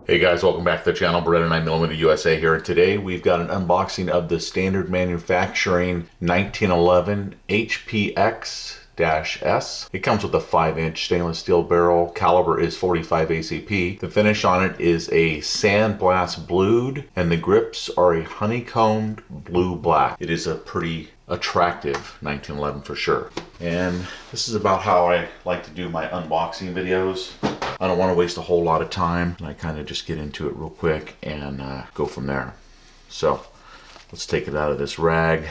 Hey guys, welcome back to the channel. Beretta 9mm USA here. Today we've got an unboxing of the Standard Manufacturing 1911 HPX-S. It comes with a 5-inch stainless steel barrel. Caliber is 45 ACP. The finish on it is a sandblast blued, and the grips are a honeycombed blue-black. It is a pretty attractive 1911 for sure. And this is about how I like to do my unboxing videos. I don't want to waste a whole lot of time, and I kind of just get into it real quick and go from there. So let's take it out of this rag.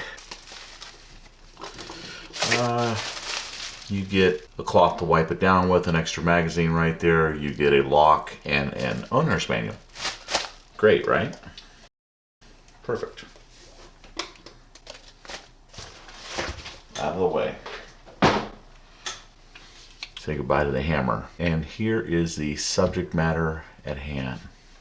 You get a cloth to wipe it down with, an extra magazine right there. You get a lock and an owner's manual. Great, right? Perfect. Out of the way. Say goodbye to the hammer. And here is the subject matter at hand.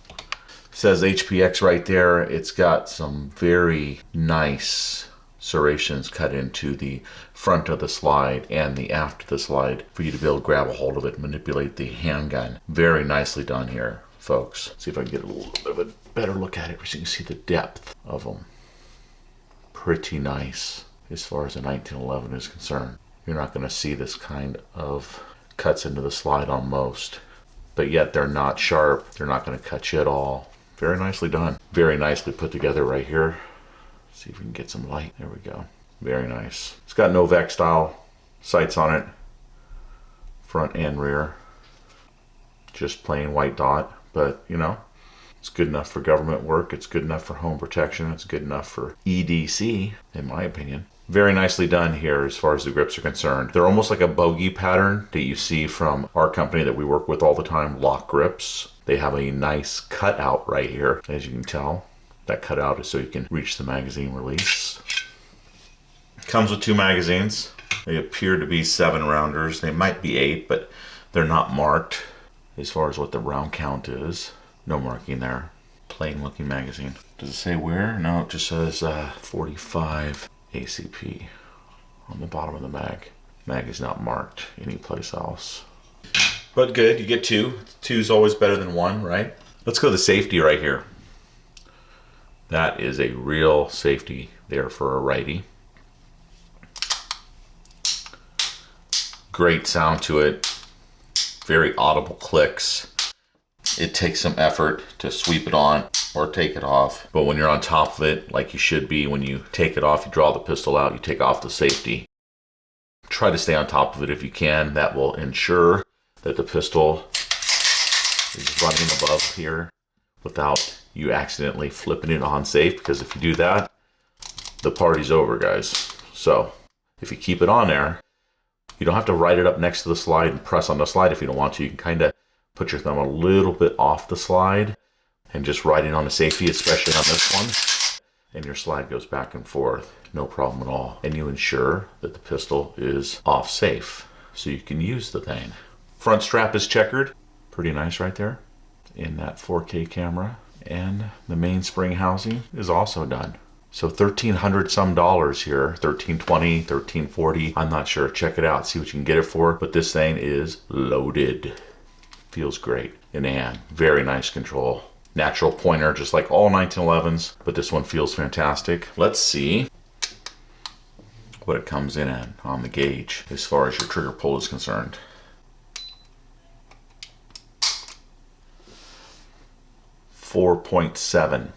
It says HPX right there. It's got some very nice serrations cut into the front of the slide and the aft of the slide for you to be able to grab a hold of it and manipulate the handgun. Very nicely done here, folks. See if I can get a little bit of a better look at it so you can see the depth of them. Pretty nice as far as a 1911 is concerned. You're not going to see this kind of cuts into the slide on most, but yet they're not sharp. They're not going to cut you at all. Very nicely done. Very nicely put together right here. See if we can get some light. There we go. Very nice. It's got Novak style sights on it, front and rear. Just plain white dot, but you know, it's good enough for government work. It's good enough for home protection. It's good enough for EDC, in my opinion. Very nicely done here as far as the grips are concerned. They're almost like a bogey pattern that you see from our company that we work with all the time, LOK Grips. They have a nice cutout right here, as you can tell. That cutout is so you can reach the magazine release. Comes with 2 magazines. They appear to be 7 rounders. They might be 8, but they're not marked as far as what the round count is. No marking there. Plain looking magazine. Does it say where? No, it just says 45 ACP on the bottom of the mag. Mag is not marked anyplace else. But good, you get 2. 2 is always better than 1, right? Let's go to the safety right here. That is a real safety there for a righty. Great sound to it. Very audible clicks. It takes some effort to sweep it on or take it off. But when you're on top of it, like you should be, when you take it off, you draw the pistol out, you take off the safety. Try to stay on top of it if you can. That will ensure that the pistol is running above here without you accidentally flipping it on safe, because if you do that, the party's over, guys. So if you keep it on there, you don't have to ride it up next to the slide and press on the slide if you don't want to. You can kind of put your thumb a little bit off the slide and just ride it on the safety, especially on this one, and your slide goes back and forth. No problem at all. And you ensure that the pistol is off safe so you can use the thing. Front strap is checkered. Pretty nice right there in that 4K camera. And the mainspring housing is also done. So $1,300 some here, $1,320, $1,340. I'm not sure. Check it out. See what you can get it for. But this thing is loaded. Feels great in the hand. Very nice control. Natural pointer, just like all 1911s, but this one feels fantastic. Let's see what it comes in at on the gauge as far as your trigger pull is concerned. 4.7.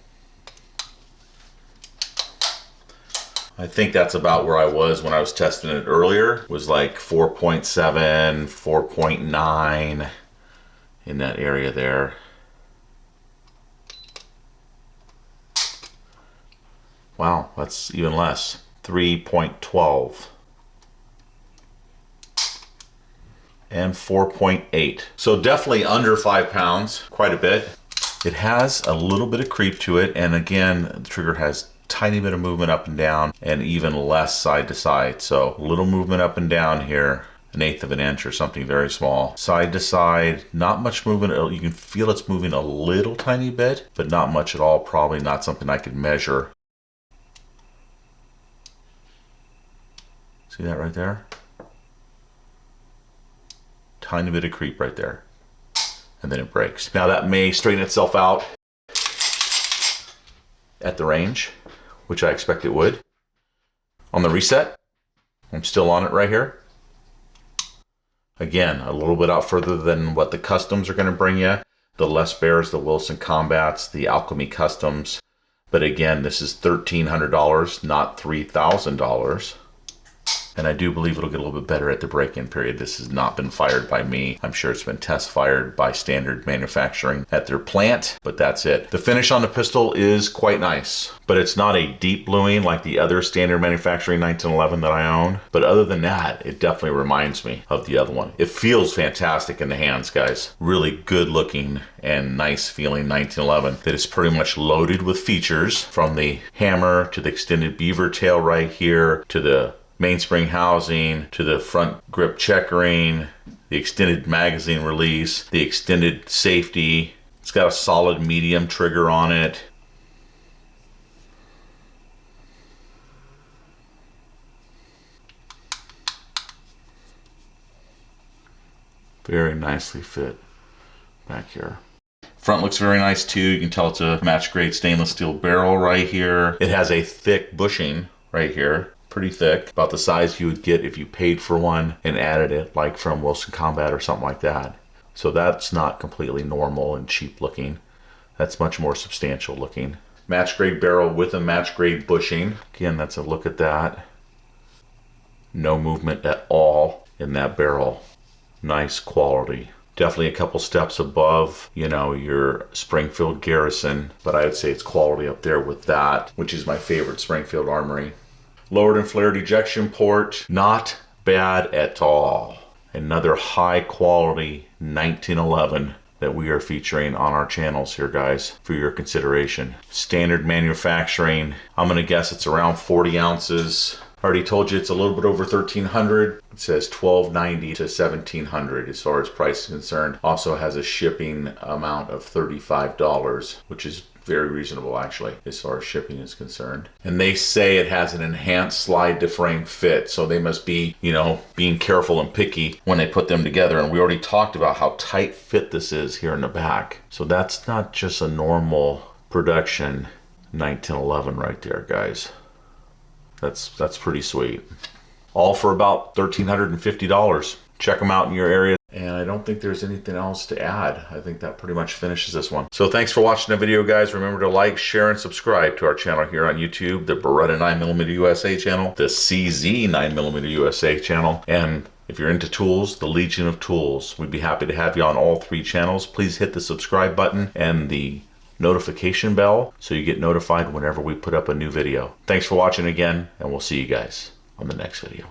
I think that's about where I was when I was testing it earlier. It was like 4.7, 4.9 in that area there. Wow, that's even less. 3.12. And 4.8. So definitely under 5 pounds, quite a bit. It has a little bit of creep to it, and again, the trigger has tiny bit of movement up and down, and even less side to side. So a little movement up and down here, 1/8 of an inch or something very small. Side to side, not much movement. You can feel it's moving a little tiny bit, but not much at all. Probably not something I could measure. See that right there? Tiny bit of creep right there. and then it breaks. Now that may straighten itself out at the range, which I expect it would. On the reset, I'm still on it right here. Again, a little bit out further than what the customs are going to bring you. The Les Bears, the Wilson Combats, the Alchemy Customs. But again, this is $1,300, not $3,000. And I do believe it'll get a little bit better at the break-in period. This has not been fired by me. I'm sure it's been test fired by Standard Manufacturing at their plant, but that's it. The finish on the pistol is quite nice, but it's not a deep bluing like the other Standard Manufacturing 1911 that I own. But other than that, it definitely reminds me of the other one. It feels fantastic in the hands, guys. Really good looking and nice feeling 1911 that is pretty much loaded with features, from the hammer to the extended beaver tail right here to the mainspring housing, to the front grip checkering, the extended magazine release, the extended safety. It's got a solid medium trigger on it. Very nicely fit back here. Front looks very nice too. You can tell it's a match grade stainless steel barrel right here. It has a thick bushing right here. Pretty thick, about the size you would get if you paid for one and added it, like from Wilson Combat or something like that. So that's not completely normal and cheap looking. That's much more substantial looking. Match grade barrel with a match grade bushing. Again, that's a look at that. No movement at all in that barrel. Nice quality. Definitely a couple steps above, you know, your Springfield Garrison, but I would say it's quality up there with that, which is my favorite Springfield Armory. Lowered and flared ejection port, not bad at all. Another high quality 1911 that we are featuring on our channels here, guys, for your consideration. Standard Manufacturing, I'm gonna guess it's around 40 ounces. I already told you it's a little bit over $1,300. It says $1,290 to $1,700 as far as price is concerned. Also has a shipping amount of $35, which is very reasonable actually as far as shipping is concerned. And they say it has an enhanced slide to frame fit, so they must be, you know, being careful and picky when they put them together. And we already talked about how tight fit this is here in the back. So that's not just a normal production 1911 right there, guys. That's pretty sweet. All for about $1,350. Check them out in your area. And I don't think there's anything else to add. I think that pretty much finishes this one. So thanks for watching the video, guys. Remember to like, share, and subscribe to our channel here on YouTube, the Beretta 9mm USA channel, the CZ 9mm USA channel, and if you're into tools, the Legion of Tools. We'd be happy to have you on all three channels. Please hit the subscribe button and the notification bell so you get notified whenever we put up a new video. Thanks for watching again, and we'll see you guys on the next video.